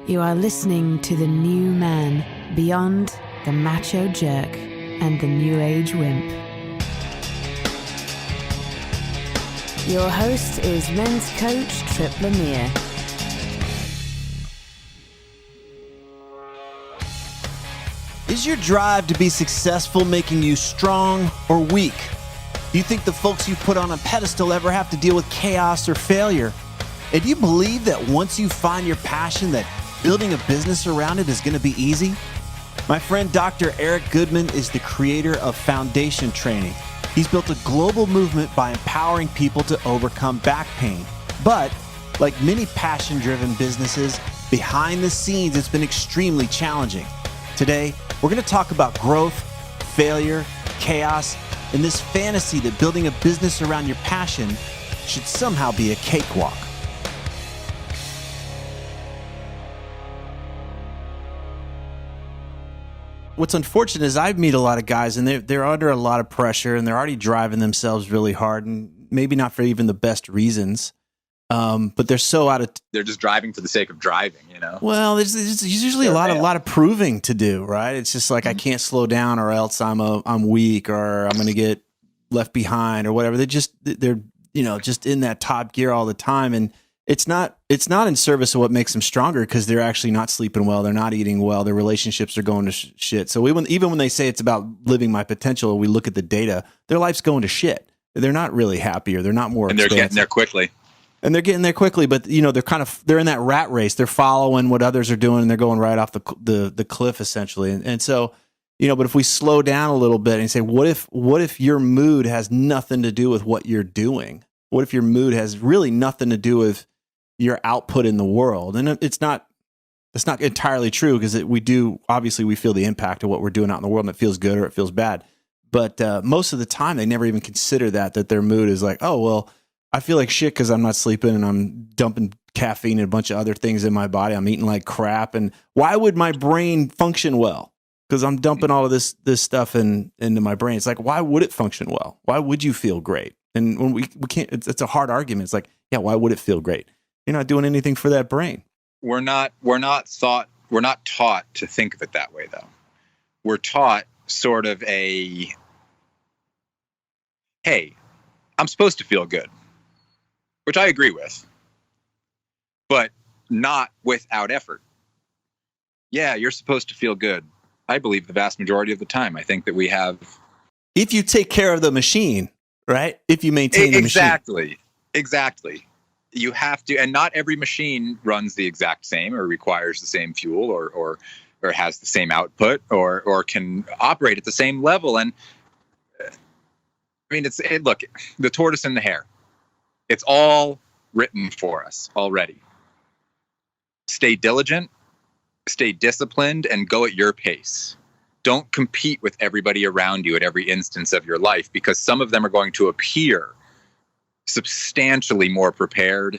You are listening to the new man, beyond the macho jerk and the new age wimp. Your host is men's coach Tripp Lanier. Is your drive to be successful making you strong or weak? Do you think the folks you put on a pedestal ever have to deal with chaos or failure? And do you believe that once you find your passion, that building a business around it is going to be easy? My friend Dr. Eric Goodman is the creator of Foundation Training. He's built a global movement by empowering people to overcome back pain. But like many passion-driven businesses, behind the scenes, it's been extremely challenging. Today, we're going to talk about growth, failure, chaos, and this fantasy that building a business around your passion should somehow be a cakewalk. What's unfortunate is I meet a lot of guys and they're under a lot of pressure and they're already driving themselves really hard, and maybe not for even the best reasons. But they're so they're just driving for the sake of driving, you know? Well, there's usually a lot of proving to do, right? It's just like, I can't slow down or else I'm weak or I'm going to get left behind or whatever. They're just in that top gear all the time. And it's not in service of what makes them stronger, because they're actually not sleeping well. They're not eating well. Their relationships are going to shit. So even when they say it's about living my potential, we look at the data, their life's going to shit. They're not really happy, or they're not more expansive. And they're getting there quickly. And they're getting there quickly, but they're in that rat race. They're following what others are doing, and they're going right off the cliff essentially. And so, but if we slow down a little bit and say, what if your mood has nothing to do with what you're doing? What if your mood has really nothing to do with your output in the world? And it's not entirely true, because we feel the impact of what we're doing out in the world, and it feels good or it feels bad. But most of the time, they never even consider that their mood is like, oh, well, I feel like shit because I'm not sleeping and I'm dumping caffeine and a bunch of other things in my body. I'm eating like crap. And why would my brain function well? Because I'm dumping all of this stuff into my brain. It's like, why would it function well? Why would you feel great? And when we can't, it's a hard argument. It's like, yeah, why would it feel great? You're not doing anything for that brain. We're not taught to think of it that way, though. We're taught sort of hey, I'm supposed to feel good, which I agree with, but not without effort. Yeah, you're supposed to feel good. I believe the vast majority of the time. I think that we have... If you take care of the machine, right? If you maintain the machine. Exactly. You have to, and not every machine runs the exact same or requires the same fuel or has the same output or can operate at the same level. And I mean, look, the tortoise and the hare. It's all written for us already. Stay diligent, stay disciplined, and go at your pace. Don't compete with everybody around you at every instance of your life, because some of them are going to appear substantially more prepared,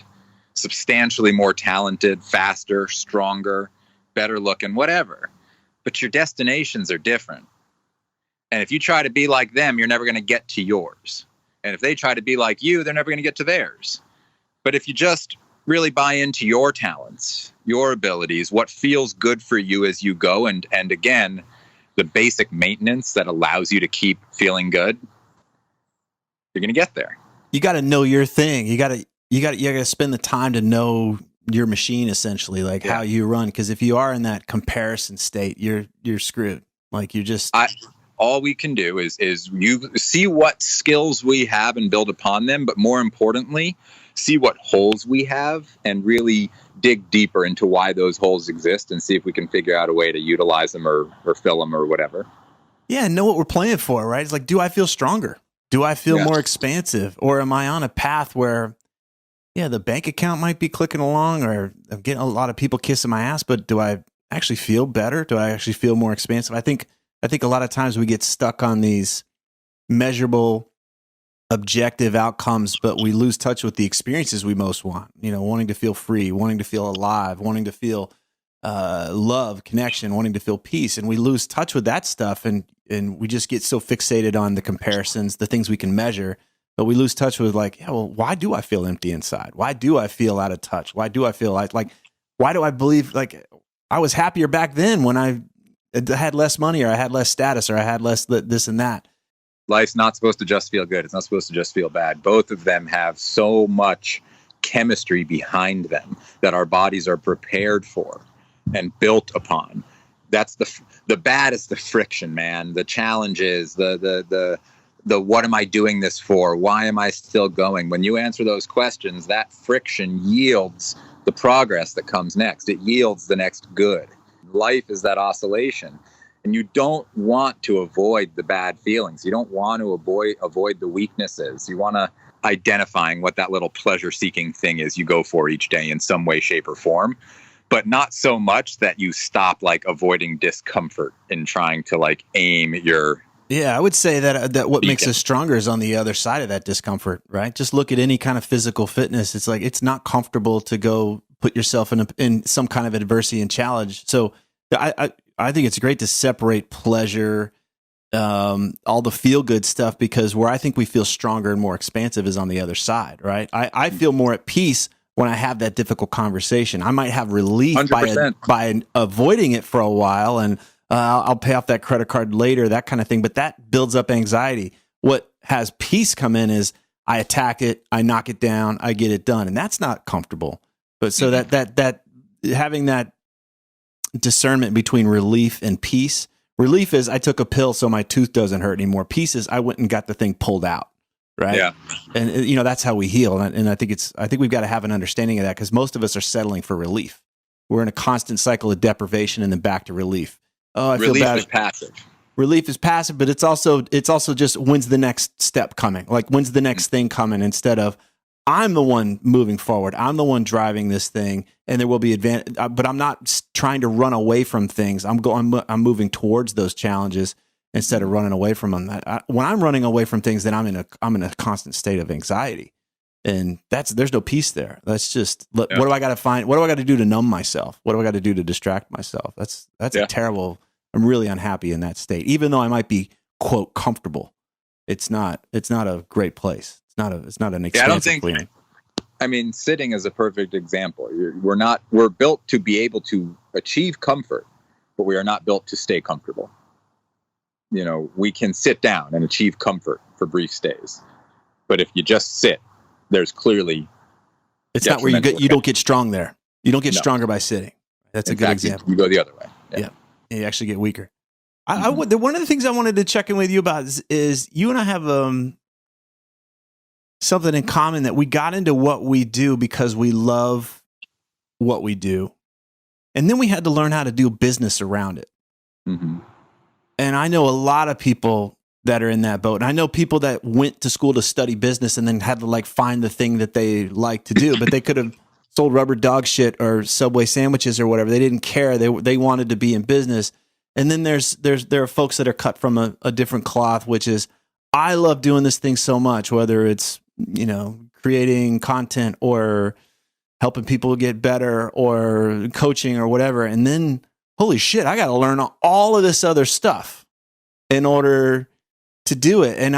substantially more talented, faster, stronger, better looking, whatever. But your destinations are different. And if you try to be like them, you're never going to get to yours. And if they try to be like you, they're never going to get to theirs. But if you just really buy into your talents, your abilities, what feels good for you as you go, and again, the basic maintenance that allows you to keep feeling good, you're going to get there. You got to know your thing. You got to spend the time to know your machine, essentially, like how you run. Because if you are in that comparison state, you're screwed. Like you're just... All we can do is you see what skills we have and build upon them, but more importantly, see what holes we have and really dig deeper into why those holes exist and see if we can figure out a way to utilize them or fill them or whatever. Yeah, know what we're playing for, right? It's like, do I feel stronger? Do I feel more expansive? Or am I on a path where, the bank account might be clicking along, or I'm getting a lot of people kissing my ass, but do I actually feel better? Do I actually feel more expansive? I think a lot of times we get stuck on these measurable, objective outcomes, but we lose touch with the experiences we most want. Wanting to feel free, wanting to feel alive, wanting to feel love, connection, wanting to feel peace. And we lose touch with that stuff. And we just get so fixated on the comparisons, the things we can measure, but we lose touch with why do I feel empty inside? Why do I feel out of touch? Why do I feel like why do I believe like I was happier back then when I had less money or I had less status or I had less this and that? Life's not supposed to just feel good. It's not supposed to just feel bad. Both of them have so much chemistry behind them that our bodies are prepared for and built upon. That's the bad is the friction, man. The challenge is the what am I doing this for? Why am I still going? When you answer those questions, that friction yields the progress that comes next. It yields the next good. Life is that oscillation. And you don't want to avoid the bad feelings. You don't want to avoid the weaknesses. You want to identifying what that little pleasure-seeking thing is you go for each day in some way, shape, or form, but not so much that you stop like avoiding discomfort and trying to like aim your. Yeah, I would say that what beacon. makes us stronger is on the other side of that discomfort, right? Just look at any kind of physical fitness. It's like it's not comfortable to go put yourself in some kind of adversity and challenge. So I think it's great to separate pleasure, all the feel good stuff, because where I think we feel stronger and more expansive is on the other side, right? I feel more at peace when I have that difficult conversation. I might have relief by avoiding it for a while, and I'll pay off that credit card later, that kind of thing. But that builds up anxiety. What has peace come in is I attack it, I knock it down, I get it done, and that's not comfortable. But so that having that discernment between relief and peace. Relief is I took a pill so my tooth doesn't hurt anymore. Peace is I went and got the thing pulled out, right? Yeah. And that's how we heal. And I think we've got to have an understanding of that, because most of us are settling for relief. We're in a constant cycle of deprivation and then back to relief. Oh, I feel bad. Relief is passive. Relief is passive, but it's also just when's the next step coming? Like when's the next thing coming, instead of I'm the one moving forward. I'm the one driving this thing, and there will be advantage. But I'm not trying to run away from things. I'm moving towards those challenges instead of running away from them. When I'm running away from things, then I'm in a constant state of anxiety, and there's no peace there. That's just what do I got to find? What do I got to do to numb myself? What do I got to do to distract myself? That's a terrible. I'm really unhappy in that state, even though I might be quote comfortable. It's not a great place. It's not an expansive feeling. I mean, sitting is a perfect example. We're built to be able to achieve comfort, but we are not built to stay comfortable. You know, we can sit down and achieve comfort for brief stays, but if you just sit, there's clearly it's not where you don't get strong there. You don't get stronger by sitting. That's a good example. You go the other way. Yeah. You actually get weaker. One of the things I wanted to check in with you about is you and I have something in common, that we got into what we do because we love what we do. And then we had to learn how to do business around it. Mm-hmm. And I know a lot of people that are in that boat. And I know people that went to school to study business and then had to like find the thing that they like to do, but they could have sold rubber dog shit or Subway sandwiches or whatever. They didn't care. They wanted to be in business. And then there are folks that are cut from a different cloth, which is, I love doing this thing so much, whether it's, creating content or helping people get better or coaching or whatever. And then, holy shit, I got to learn all of this other stuff in order to do it. And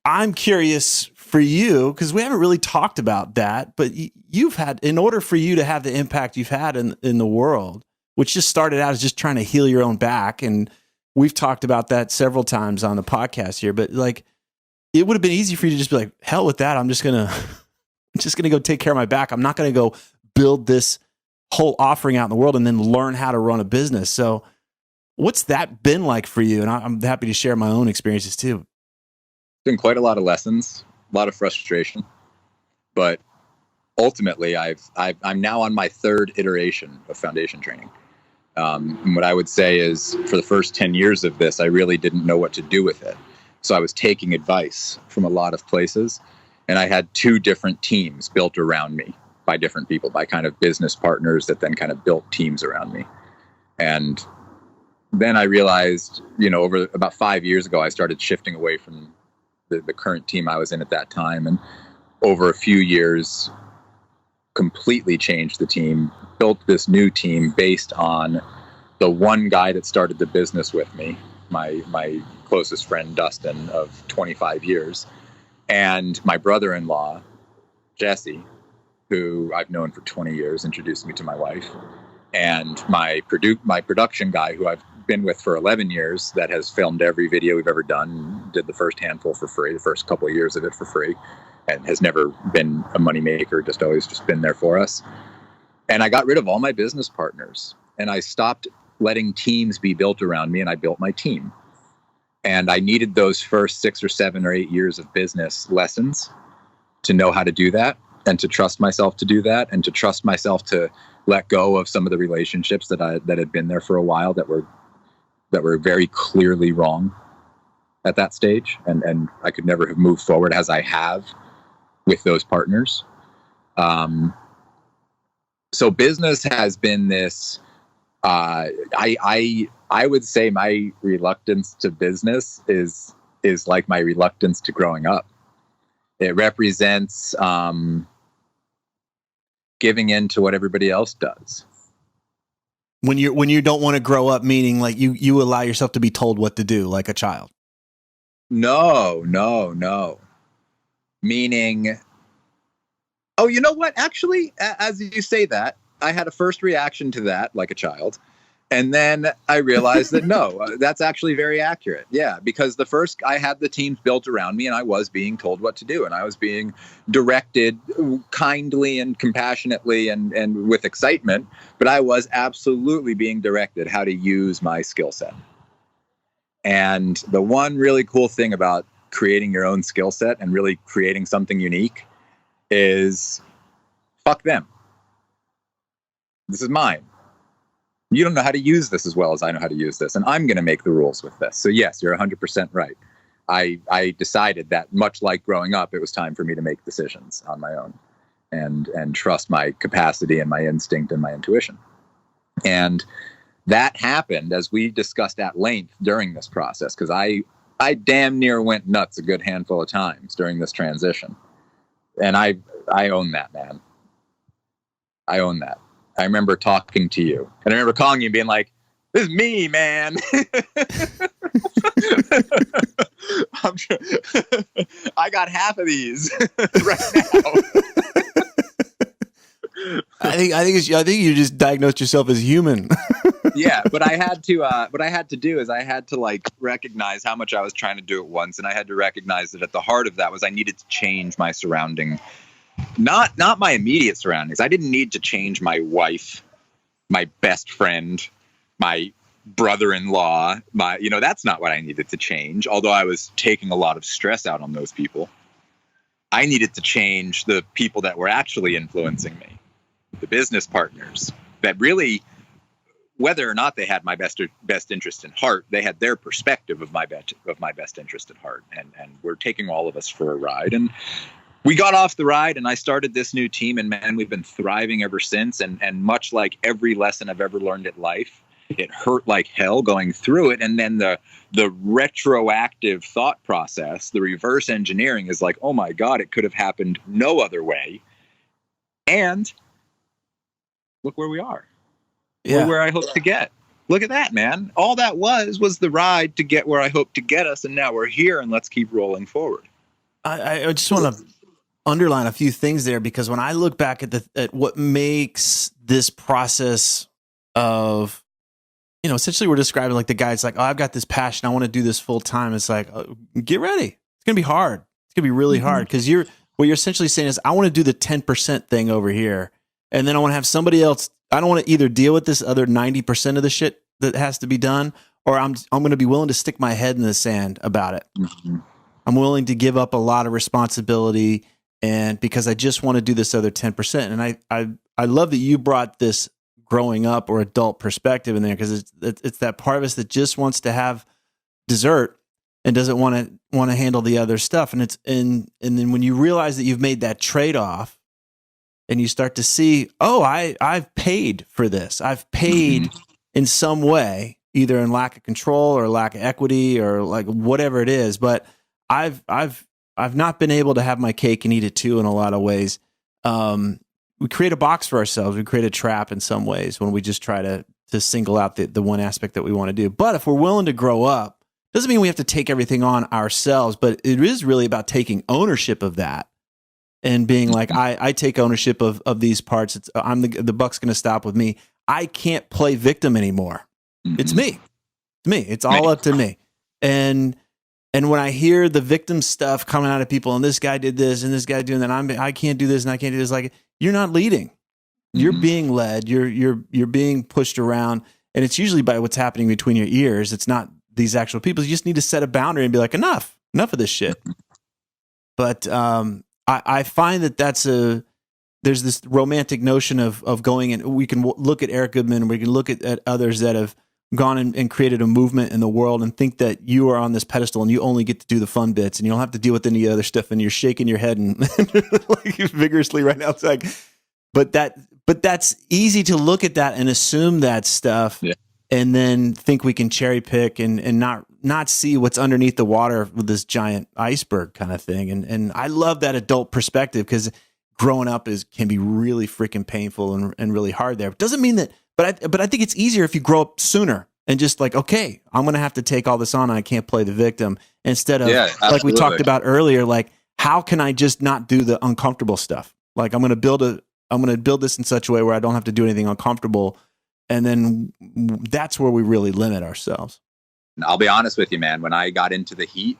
I'm curious for you, because we haven't really talked about that, but you've had, in order for you to have the impact you've had in the world, which just started out as just trying to heal your own back. And we've talked about that several times on the podcast here, but like, it would have been easy for you to just be like, hell with that. I'm just going to go take care of my back. I'm not going to go build this whole offering out in the world and then learn how to run a business. So what's that been like for you? And I'm happy to share my own experiences too. Been quite a lot of lessons, a lot of frustration, but ultimately I'm now on my third iteration of foundation training. And what I would say is, for the first 10 years of this, I really didn't know what to do with it. So I was taking advice from a lot of places, and I had 2 different teams built around me by different people, by kind of business partners that then kind of built teams around me. And then I realized, over about 5 years ago, I started shifting away from the current team I was in at that time. And over a few years, completely changed the team, built this new team based on the one guy that started the business with me, my closest friend, Dustin, of 25 years, and my brother-in-law, Jesse, who I've known for 20 years, introduced me to my wife, and my production guy, who I've been with for 11 years, that has filmed every video we've ever done, did the first handful for free, the first couple of years of it for free, and has never been a moneymaker, just always just been there for us. And I got rid of all my business partners, and I stopped letting teams be built around me, and I built my team. And I needed those first 6 or 7 or 8 years of business lessons to know how to do that, and to trust myself to do that, and to trust myself to let go of some of the relationships that had been there for a while that were very clearly wrong at that stage. And I could never have moved forward as I have with those partners. So business has been this, I would say my reluctance to business is like my reluctance to growing up. It represents giving in to what everybody else does. When you don't want to grow up, meaning like you allow yourself to be told what to do like a child. No. Meaning, oh, you know what? Actually, as you say that, I had a first reaction to that like a child. And then I realized that no, that's actually very accurate. Yeah, because I had the teams built around me, and I was being told what to do, and I was being directed kindly and compassionately and with excitement, but I was absolutely being directed how to use my skill set. And the one really cool thing about creating your own skill set and really creating something unique is fuck them. This is mine. You don't know how to use this as well as I know how to use this, and I'm going to make the rules with this. So yes, you're 100% right. I decided that, much like growing up, it was time for me to make decisions on my own and trust my capacity and my instinct and my intuition. And that happened, as we discussed at length during this process, because I damn near went nuts a good handful of times during this transition. And I own that, man. I own that. I remember talking to you, and I remember calling you and being like, "This is me, man." I got half of these right now. I think you just diagnosed yourself as human. Yeah, but I had to. What I had to do is I had to like recognize how much I was trying to do at once, and I had to recognize that at the heart of that was I needed to change my surrounding. Not my immediate surroundings. I didn't need to change my wife, my best friend, my brother-in-law, that's not what I needed to change. Although I was taking a lot of stress out on those people. I needed to change the people that were actually influencing me, the business partners that really, whether or not they had my best interest in heart, they had their perspective of my best interest at heart, and we're taking all of us for a ride. And we got off the ride, and I started this new team, and man, we've been thriving ever since. And much like every lesson I've ever learned at life, it hurt like hell going through it. And then the retroactive thought process, the reverse engineering, is like, oh my God, it could have happened no other way. And look where we are. Yeah. We're where I hope to get. Look at that, man. All that was the ride to get where I hope to get us, and now we're here, and let's keep rolling forward. I just want to underline a few things there, because when I look back at what makes this process of, essentially we're describing like the guy's like, oh, I've got this passion, I want to do this full time. It's like, get ready. It's going to be hard. It's going to be really hard, because what you're essentially saying is, I want to do the 10% thing over here, and then I want to have somebody else. I don't want to either deal with this other 90% of the shit that has to be done, or I'm going to be willing to stick my head in the sand about it. Mm-hmm. I'm willing to give up a lot of responsibility, and because I just want to do this other 10%. And I love that you brought this growing up or adult perspective in there, because it's that part of us that just wants to have dessert and doesn't want to handle the other stuff. And and then when you realize that you've made that trade-off, and you start to see, oh, I've paid for this. I've paid in some way, either in lack of control or lack of equity or like whatever it is, but I've not been able to have my cake and eat it too in a lot of ways. We create a box for ourselves. We create a trap in some ways when we just try to single out the one aspect that we want to do. But if we're willing to grow up, doesn't mean we have to take everything on ourselves, but it is really about taking ownership of that and being like, I take ownership of these parts. The buck's going to stop with me. I can't play victim anymore. Mm-hmm. It's me. It's all up to me. And when I hear the victim stuff coming out of people, and this guy did this and this guy doing that, I can't do this and I can't do this. Like, you're not leading. You're being led. You're being pushed around, and it's usually by what's happening between your ears. It's not these actual people. You just need to set a boundary and be like, enough of this shit. But I find that there's this romantic notion of going, and we can look at Eric Goodman, we can look at others that have gone and created a movement in the world and think that you are on this pedestal and you only get to do the fun bits and you don't have to deal with any other stuff, and you're shaking your head and like vigorously right now. It's like, but that's easy to look at that and assume that stuff, and then think we can cherry pick and not see what's underneath the water with this giant iceberg kind of thing. And I love that adult perspective, because growing up can be really freaking painful and really hard there. It doesn't mean that, but I think it's easier if you grow up sooner and just like, okay, I'm going to have to take all this on and I can't play the victim, instead of like we talked about earlier, like, how can I just not do the uncomfortable stuff? Like, I'm going to build this in such a way where I don't have to do anything uncomfortable. And then that's where we really limit ourselves. I'll be honest with you, man. When I got into the heat,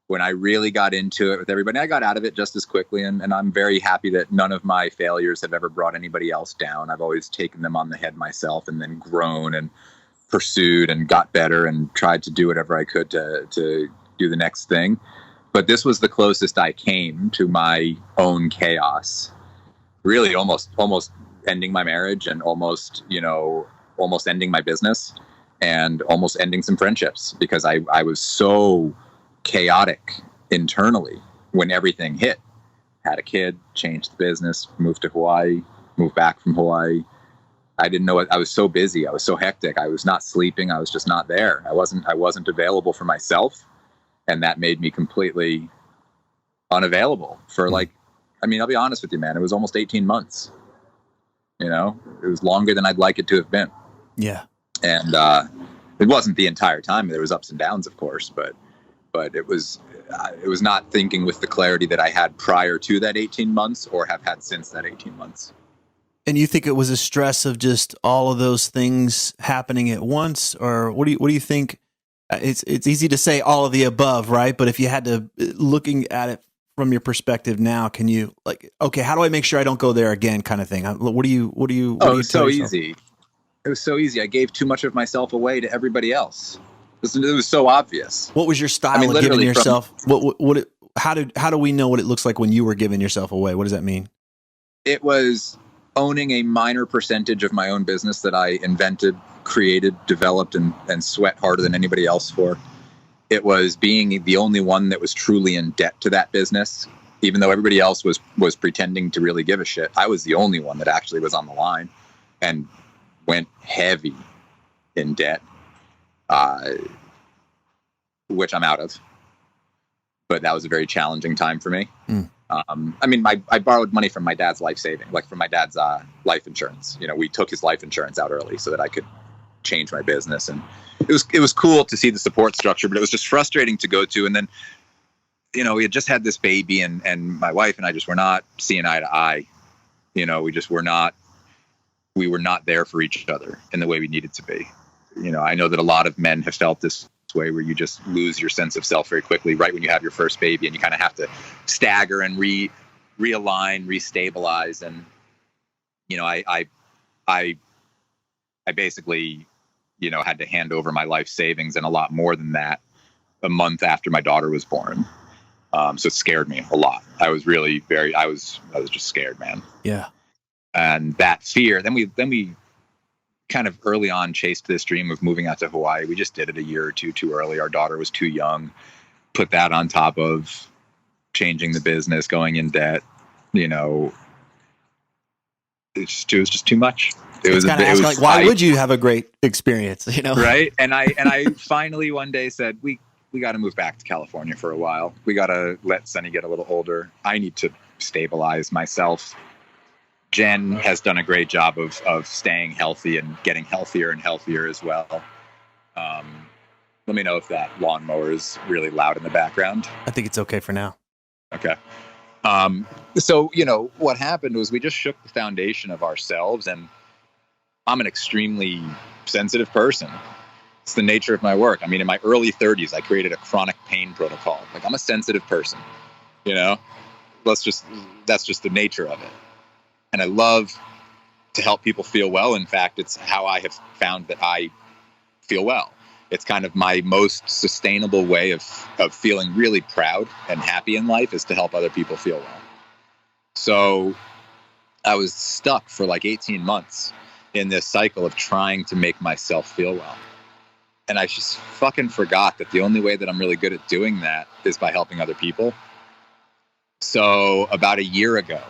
when I really got into it with everybody, I got out of it just as quickly. And I'm very happy that none of my failures have ever brought anybody else down. I've always taken them on the head myself, and then grown and pursued and got better and tried to do whatever I could to do the next thing. But this was the closest I came to my own chaos. Really almost ending my marriage, and almost ending my business, and almost ending some friendships, because I was so chaotic internally when everything hit. Had a kid, changed the business, moved to Hawaii, moved back from Hawaii. I didn't know it. I was so busy. I was so hectic. I was not sleeping. I was just not there. I wasn't available for myself. And that made me completely unavailable for I'll be honest with you, man. It was almost 18 months. It was longer than I'd like it to have been. Yeah. And it wasn't the entire time. There was ups and downs, of course, but it was not thinking with the clarity that I had prior to that 18 months or have had since that 18 months. And you think it was a stress of just all of those things happening at once, or what do you think? It's easy to say all of the above, right? But if you had to, looking at it from your perspective now, can you okay, how do I make sure I don't go there again, kind of thing? What do you? Oh, it was so easy. It was so easy. I gave too much of myself away to everybody else. It was so obvious. What was your style of giving yourself? How do we know what it looks like when you were giving yourself away? What does that mean? It was owning a minor percentage of my own business that I invented, created, developed, and sweat harder than anybody else for. It was being the only one that was truly in debt to that business, even though everybody else was pretending to really give a shit. I was the only one that actually was on the line and went heavy in debt, which I'm out of. But that was a very challenging time for me. I borrowed money from my dad's life saving, from my dad's life insurance. We took his life insurance out early so that I could change my business. And it was cool to see the support structure, but it was just frustrating to go to. And then, we had just had this baby, and my wife and I just were not seeing eye to eye. We were not there for each other in the way we needed to be. I know that a lot of men have felt this way, where you just lose your sense of self very quickly right when you have your first baby, and you kind of have to stagger and realign, restabilize. And I basically had to hand over my life savings and a lot more than that a month after my daughter was born. So it scared me a lot. I was really I was just scared, man. Yeah. And that fear, then we kind of early on chased this dream of moving out to Hawaii. We just did it a year or two too early. Our daughter was too young. Put that on top of changing the business, going in debt. It was just too much. Why would you have a great experience? Right? And I finally one day said, we got to move back to California for a while. We got to let Sunny get a little older. I need to stabilize myself. Jen has done a great job of staying healthy and getting healthier and healthier as well. Let me know if that lawnmower is really loud in the background. I think it's okay for now. Okay. So, what happened was we just shook the foundation of ourselves, and I'm an extremely sensitive person. It's the nature of my work. I mean, in my early 30s, I created a chronic pain protocol. Like, I'm a sensitive person, that's just the nature of it. And I love to help people feel well. In fact, it's how I have found that I feel well. It's kind of my most sustainable way of feeling really proud and happy in life, is to help other people feel well. So I was stuck for like 18 months in this cycle of trying to make myself feel well. And I just fucking forgot that the only way that I'm really good at doing that is by helping other people. So about a year ago,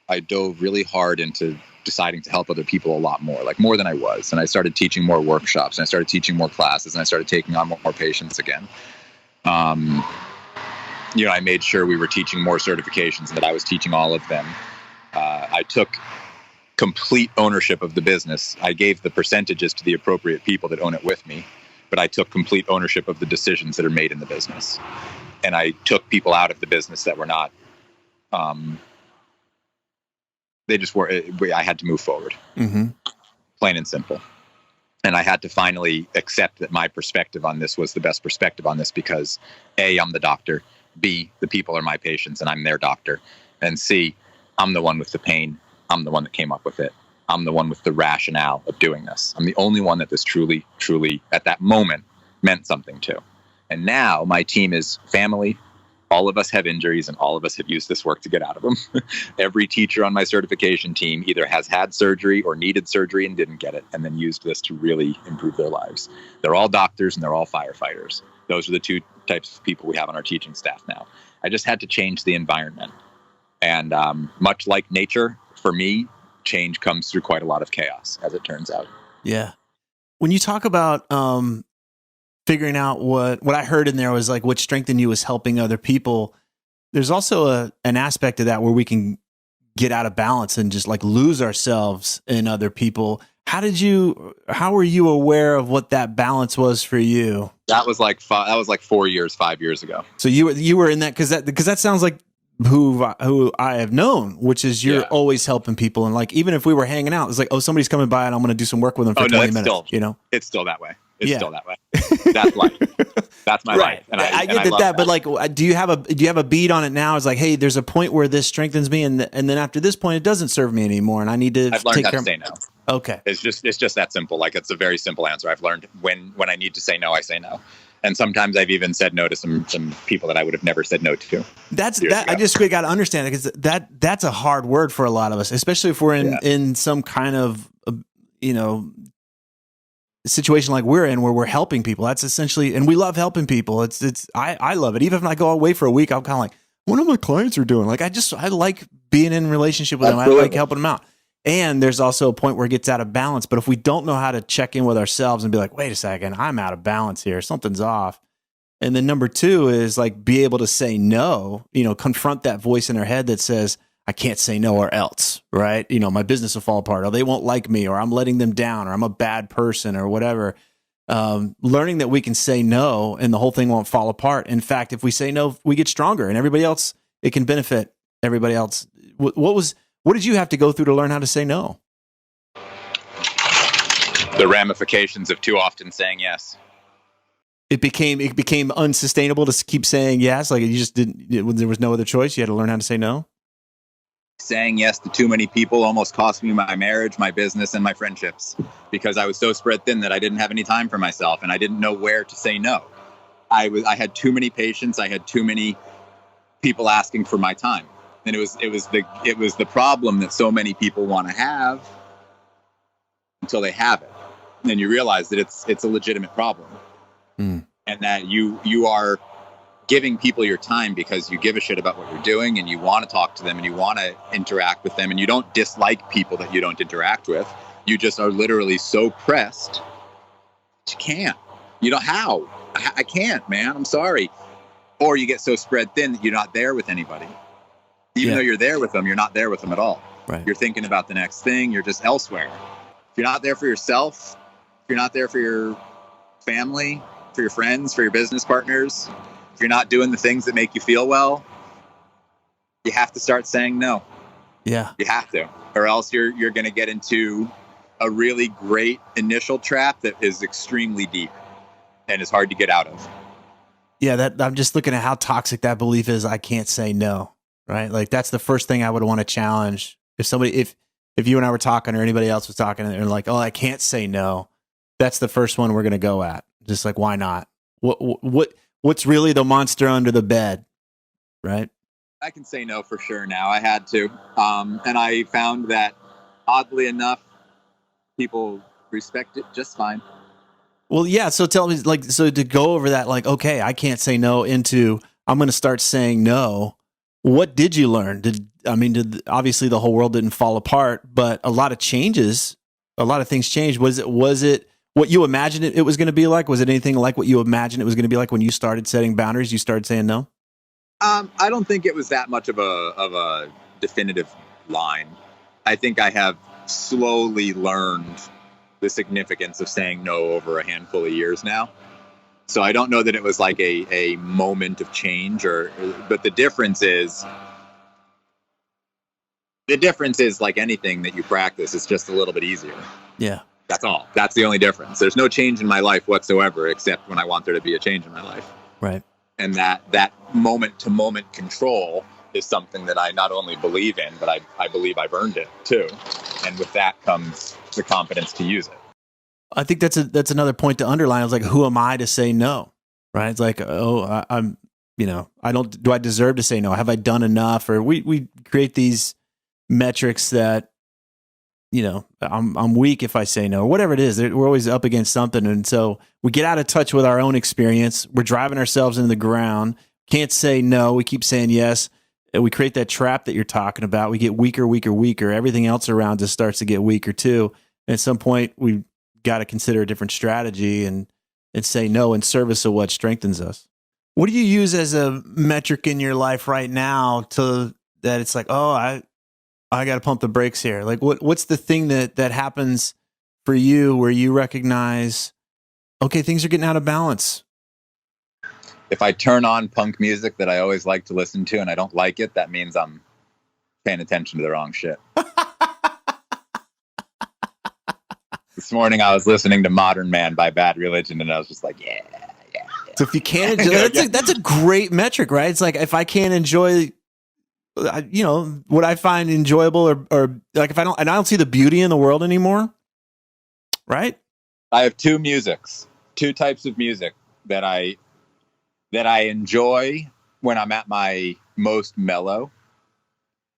I dove really hard into deciding to help other people a lot more, like more than I was. And I started teaching more workshops, and I started teaching more classes, and I started taking on more patients again. I made sure we were teaching more certifications and that I was teaching all of them. I took complete ownership of the business. I gave the percentages to the appropriate people that own it with me, but I took complete ownership of the decisions that are made in the business. And I took people out of the business that were not, they just were, I had to move forward, plain and simple. And I had to finally accept that my perspective on this was the best perspective on this, because A, I'm the doctor, B, the people are my patients and I'm their doctor, and C, I'm the one with the pain. I'm the one that came up with it. I'm the one with the rationale of doing this. I'm the only one that this truly, truly, at that moment, meant something to. And now my team is family. All of us have injuries, and all of us have used this work to get out of them. Every teacher on my certification team either has had surgery or needed surgery and didn't get it, and then used this to really improve their lives. They're all doctors and they're all firefighters. Those are the two types of people we have on our teaching staff now. I just had to change the environment. And much like nature, for me, change comes through quite a lot of chaos, as it turns out. Yeah. When you talk about figuring out what I heard in there was like what strengthened you was helping other people, there's also an aspect of that where we can get out of balance and just like lose ourselves in other people. How were you aware of what that balance was for you? That was like 5 years ago. So you were in that, because that sounds like who I have known, which is you're always helping people. And like, even if we were hanging out, it's like, oh, somebody's coming by and I'm going to do some work with them for 20 minutes. It's still that way. It's still that way. That's life. That's my life. And I get that, but like, do you have a beat on it now? It's like, hey, there's a point where this strengthens me, and then after this point, it doesn't serve me anymore, and I need to. I've learned how to say no. Okay, it's just that simple. Like, it's a very simple answer. I've learned when I need to say no, I say no. And sometimes I've even said no to some people that I would have never said no to. I just got to understand it, because that's a hard word for a lot of us, especially if we're in some kind of situation like we're in, where we're helping people. That's essentially, and we love helping people. I love it. Even if I go away for a week, I'm kind of like, what are my clients are doing? Like, I like being in relationship with them. I like helping them out. And there's also a point where it gets out of balance. But if we don't know how to check in with ourselves and be like, wait a second, I'm out of balance here, something's off. And then number two is like, be able to say no, confront that voice in our head that says, I can't say no or else, right? My business will fall apart, or they won't like me, or I'm letting them down, or I'm a bad person, or whatever. Learning that we can say no and the whole thing won't fall apart. In fact, if we say no, we get stronger, and everybody else, it can benefit everybody else. What did you have to go through to learn how to say no? The ramifications of too often saying yes. It became unsustainable to keep saying yes. Like, you just there was no other choice. You had to learn how to say no. Saying yes to too many people almost cost me my marriage, my business, and my friendships, because I was so spread thin that I didn't have any time for myself, and I didn't know where to say no. I had too many patients. I had too many people asking for my time. And it was the problem that so many people want to have until they have it. And then you realize that it's a legitimate problem. And that you are giving people your time because you give a shit about what you're doing, and you want to talk to them, and you want to interact with them, and you don't dislike people that you don't interact with. You just are literally so pressed that you can't. You know how? I can't, man. I'm sorry. Or you get so spread thin that you're not there with anybody. Even though you're there with them, you're not there with them at all. Right. You're thinking about the next thing. You're just elsewhere. If you're not there for yourself, if you're not there for your family, for your friends, for your business partners, if you're not doing the things that make you feel well, you have to start saying no. Yeah. You have to, or else you're going to get into a really great initial trap that is extremely deep and is hard to get out of. Yeah, that I'm just looking at how toxic that belief is. I can't say no, right? Like that's the first thing I would want to challenge. If you and I were talking or anybody else was talking and they're like, oh, I can't say no, that's the first one we're going to go at. Just like, why not? What's really the monster under the bed, right? I can say no for sure now. I had to. And I found that, oddly enough, people respect it just fine. Well, yeah. So tell me, like, so to go over that, like, okay, I can't say no into I'm going to start saying no. What did you learn? Obviously the whole world didn't fall apart, but a lot of things changed. Was it what you imagined it was going to be like? Was it anything like what you imagined it was going to be like when you started setting boundaries? You started saying no? I don't think it was that much of a definitive line. I think I have slowly learned the significance of saying no over a handful of years now. So I don't know that it was like a moment of change, but the difference is like anything that you practice, it's just a little bit easier. Yeah. That's all. That's the only difference. There's no change in my life whatsoever, except when I want there to be a change in my life. Right. And that moment-to-moment control is something that I not only believe in, but I believe I've earned it too. And with that comes the confidence to use it. I think that's another point to underline. I was like, who am I to say no? Right? It's like, oh, I'm, do I deserve to say no? Have I done enough? Or we create these metrics that, I'm weak if I say no, or whatever it is. We're always up against something. And so we get out of touch with our own experience. We're driving ourselves into the ground. Can't say no. We keep saying yes. And we create that trap that you're talking about. We get weaker, weaker, weaker. Everything else around us starts to get weaker too. And at some point we got to consider a different strategy and say no in service of what strengthens us. What do you use as a metric in your life right now to that it's like, oh, I got to pump the brakes here. Like what's the thing that happens for you where you recognize, okay, things are getting out of balance? If I turn on punk music that I always like to listen to and I don't like it, that means I'm paying attention to the wrong shit. This morning I was listening to Modern Man by Bad Religion and I was just like, yeah. So if you can't enjoy that's a great metric, right? It's like if I can't enjoy what I find enjoyable or like if I don't see the beauty in the world anymore, right? I have two types of music that I enjoy when I'm at my most mellow.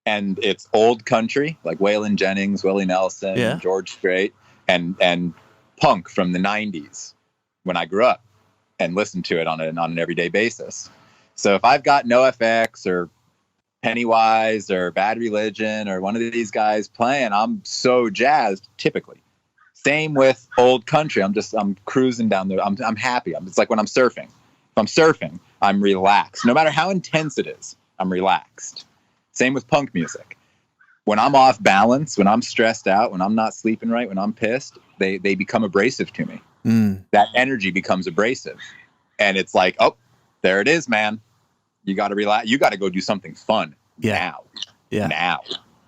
And it's old country, like Waylon Jennings, Willie Nelson, George Strait, and punk from the 90s when I grew up and listened to it on an everyday basis. So if I've got NoFX or Pennywise or Bad Religion or one of these guys playing, I'm so jazzed typically. Same with old country. I'm cruising down there. I'm happy. It's like when I'm surfing. If I'm surfing, I'm relaxed. No matter how intense it is, I'm relaxed. Same with punk music. When I'm off balance, when I'm stressed out, when I'm not sleeping right, when I'm pissed, they become abrasive to me. That energy becomes abrasive. And it's like, oh, there it is, man. You got to relax. You got to go do something fun now. Yeah. Now.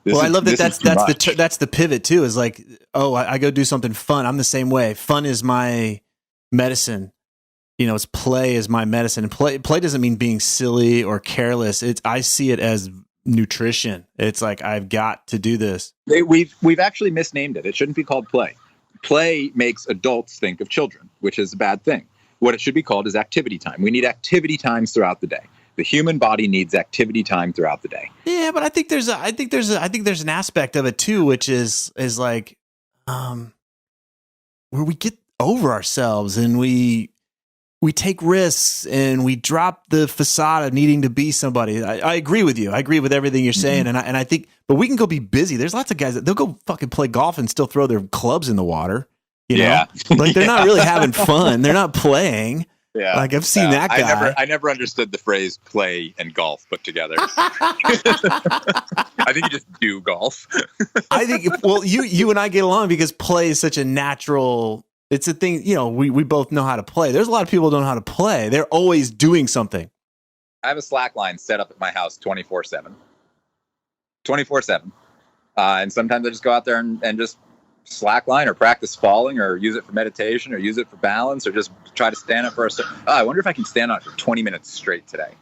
I love that. That's the pivot too. Is like, oh, I go do something fun. I'm the same way. Fun is my medicine. It's play is my medicine. And play doesn't mean being silly or careless. I see it as nutrition. It's like I've got to do this. We've actually misnamed it. It shouldn't be called play. Play makes adults think of children, which is a bad thing. What it should be called is activity time. We need activity times throughout the day. The human body needs activity time throughout the day. Yeah, but I think there's an aspect of it too, which is like, where we get over ourselves and we take risks and we drop the facade of needing to be somebody. I agree with you. I agree with everything you're saying, and I think, but we can go be busy. There's lots of guys that they'll go fucking play golf and still throw their clubs in the water. You know, like they're not really having fun. They're not playing. Yeah, like I've seen that guy. I never understood the phrase play and golf put together. I think you just do golf. I think, well, you and I get along because play is such a natural, it's a thing, we both know how to play. There's a lot of people who don't know how to play. They're always doing something. I have a slack line set up at my house 24/7. 24/7. And sometimes I just go out there and just slackline or practice falling or use it for meditation or use it for balance or just try to stand up for I wonder if I can stand on it for 20 minutes straight today.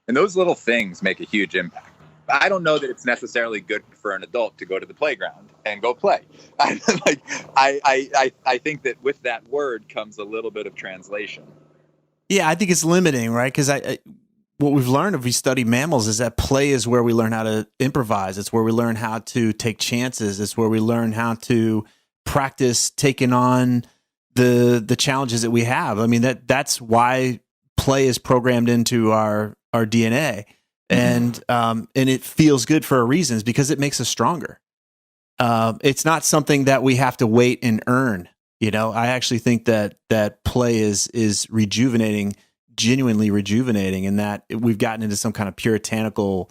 And those little things make a huge impact. I don't know that it's necessarily good for an adult to go to the playground and go play. I think that with that word comes a little bit of translation. Yeah, I think it's limiting, right? Because what we've learned if we study mammals is that play is where we learn how to improvise. It's where we learn how to take chances. It's where we learn how to practice taking on the challenges that we have. I mean, that's why play is programmed into our DNA. And it feels good for a reason, is because it makes us stronger. It's not something that we have to wait and earn. You know, I actually think that play is rejuvenating, genuinely rejuvenating, and that we've gotten into some kind of puritanical,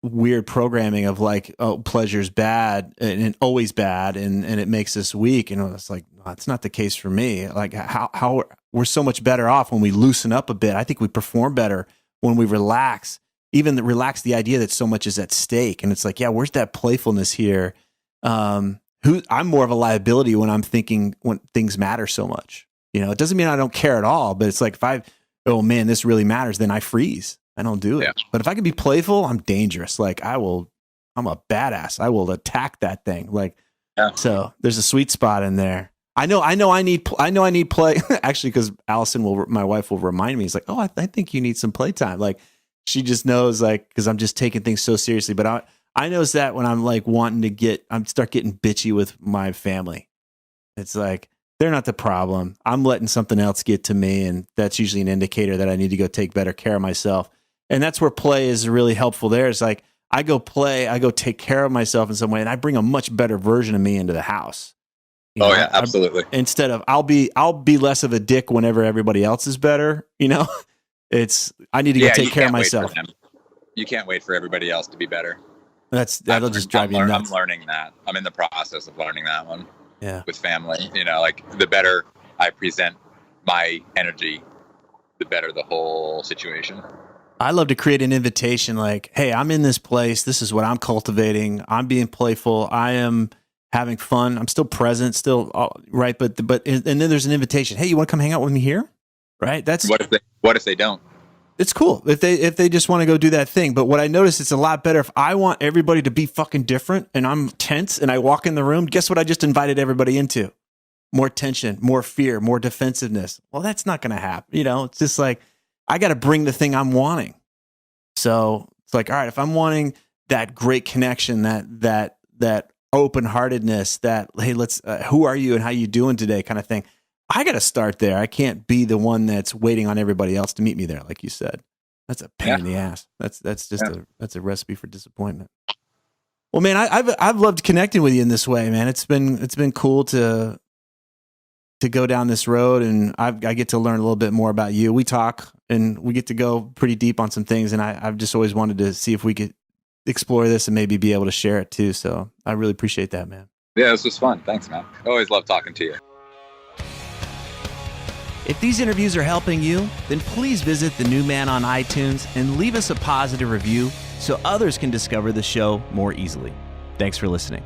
weird programming of like, oh, pleasure's bad and always bad, and it makes us weak. And it's like, that's not the case for me. Like how we're so much better off when we loosen up a bit. I think we perform better when we relax. Even relax the idea that so much is at stake. And it's like, yeah, where's that playfulness here? I'm more of a liability when I'm thinking when things matter so much. You know, it doesn't mean I don't care at all, but it's like oh man, this really matters, then I freeze. I don't do it. Yeah. But if I can be playful, I'm dangerous. Like I'm a badass. I will attack that thing. Like, yeah. So there's a sweet spot in there. I know I need play actually, because my wife will remind me. It's like, oh, I think you need some playtime. Like, she just knows, like, because I'm just taking things so seriously. But I notice that when I'm like wanting to start getting bitchy with my family. It's like, they're not the problem. I'm letting something else get to me. And that's usually an indicator that I need to go take better care of myself. And that's where play is really helpful there. It's like, I go take care of myself in some way, and I bring a much better version of me into the house. You know, yeah, absolutely. Instead of, I'll be less of a dick whenever everybody else is better, you know? I need to go take care of myself. You can't wait for everybody else to be better. That'll just drive you nuts. I'm learning that. I'm in the process of learning that one. Yeah. With family, you know, like the better I present my energy, the better the whole situation. I love to create an invitation like, hey, I'm in this place. This is what I'm cultivating. I'm being playful. I am having fun. I'm still present, right. But and then there's an invitation. Hey, you want to come hang out with me here? Right. What if they don't? It's cool if they just want to go do that thing. But what I noticed, it's a lot better if I want everybody to be fucking different and I'm tense and I walk in the room. Guess what? I just invited everybody into more tension, more fear, more defensiveness. Well, that's not going to happen. You know, it's just like, I got to bring the thing I'm wanting. So it's like, all right, if I'm wanting that great connection, that open-heartedness, that, hey, let's, who are you and how you doing today kind of thing. I got to start there. I can't be the one that's waiting on everybody else to meet me there. Like you said, that's a pain in the ass. That's just that's a recipe for disappointment. Well, man, I've loved connecting with you in this way, man. It's been cool to go down this road, and I get to learn a little bit more about you. We talk and we get to go pretty deep on some things. And I've just always wanted to see if we could explore this and maybe be able to share it too. So I really appreciate that, man. Yeah, this was fun. Thanks, man. I always love talking to you. If these interviews are helping you, then please visit The New Man on iTunes and leave us a positive review so others can discover the show more easily. Thanks for listening.